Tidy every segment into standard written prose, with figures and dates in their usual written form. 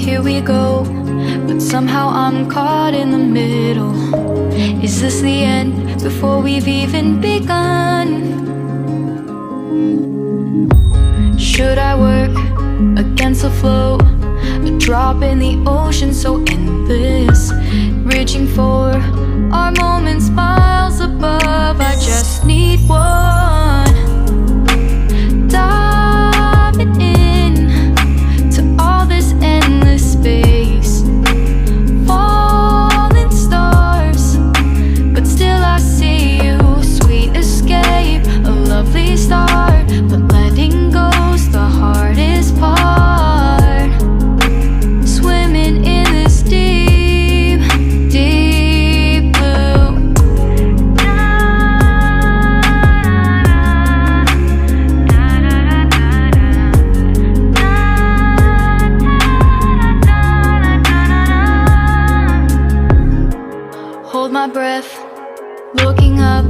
here we go, but somehow I'm caught in the middle. Is this the end before we've even begun? Should I work against the flow? A drop in the ocean so endless, reaching for our moments miles above. I just need one, diving in to all this endless space, falling stars, but still I see you. Sweet escape, a lovely start, but letting go's the hardest part. Swimming in this deep, deep blue. Hold my breath, looking up.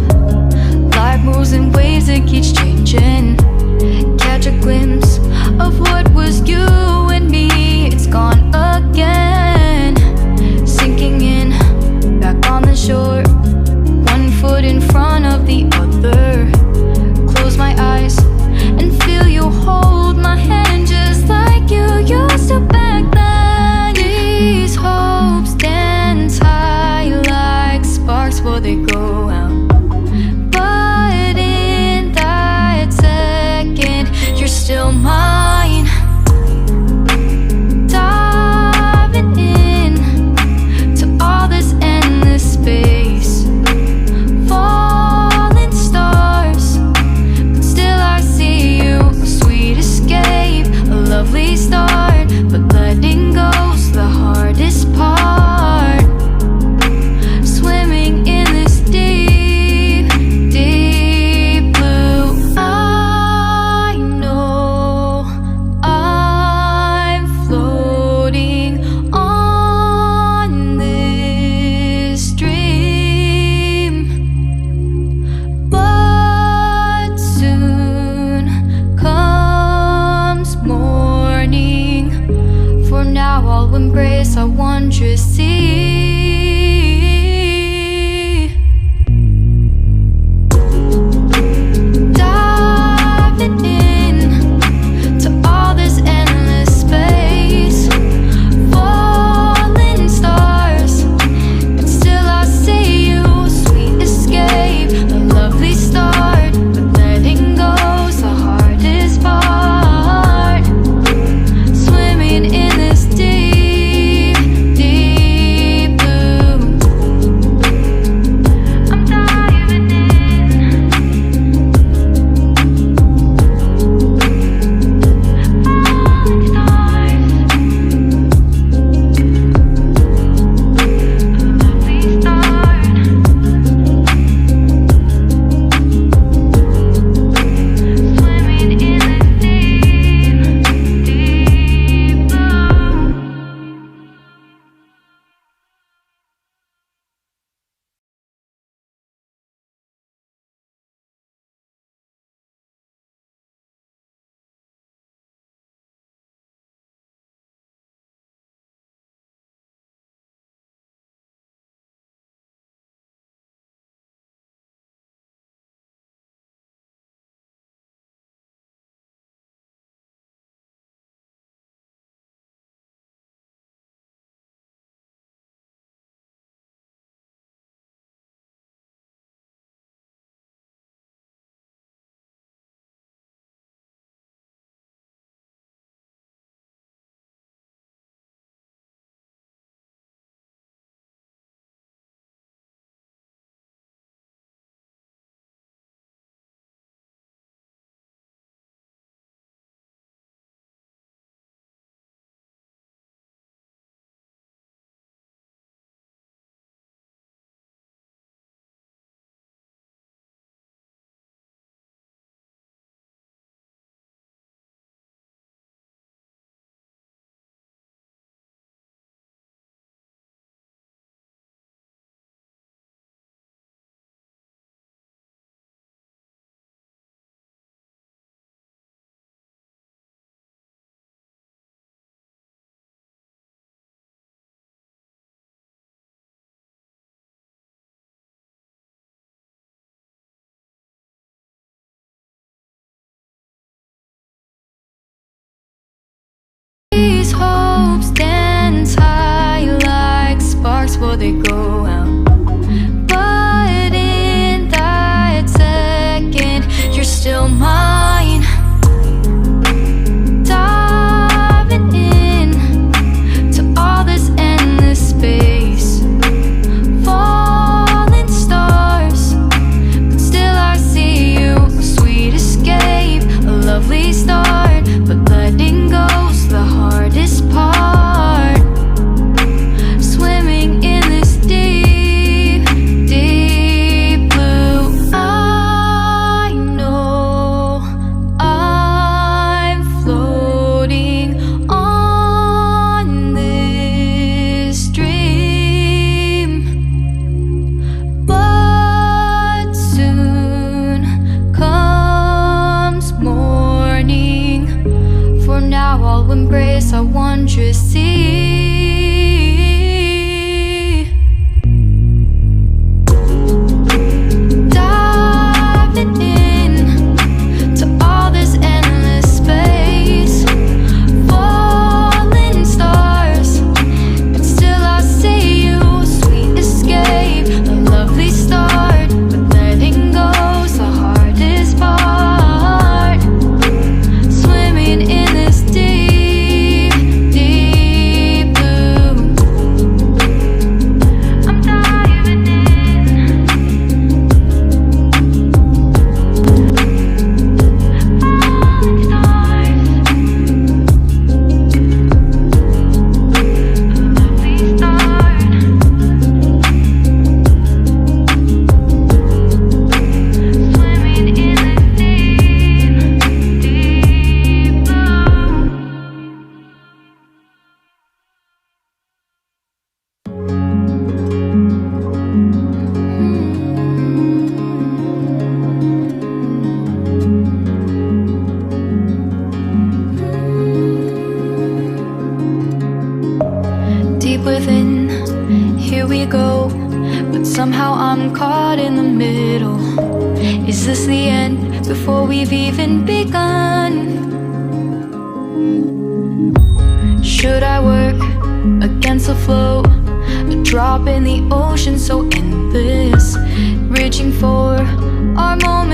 Life moves in waves that keeps changing. Catch a glimpse of what was you and me. It's gone again, sinking in, back on the shore. One foot in front of the other. Close my eyes and feel you hold my hand just like you used to back then. These hopes dance high like sparks before they go out. But in that second, you're still mine. Diving in to all this endless space, falling stars, but still I see you. A sweet escape, a lovely start, but letting go's the hardest part. Swimming in this deep, deep blue. I know I'm floating on this dream, but soon comes morning. For now I'll embrace our wondrous sea. Diving in to all this endless space, falling stars, but still I see you. Sweet escape, a lovely start, but letting go's the hardest part. Swimming in this deep, deep blue. sea. Diving in to all this endless space, falling stars, but still I see you. Sweet escape, a lovely start, but letting go's the hardest part. Swimming in this deep, deep blue. I'm diving in. Falling stars, a lovely start. Swimming in this deep, deep blue. Deep within, here we go, but somehow I'm caught in the middle. Is this the end before we've even begun? Should I work against the flow? A drop in the ocean so endless, reaching for our moment.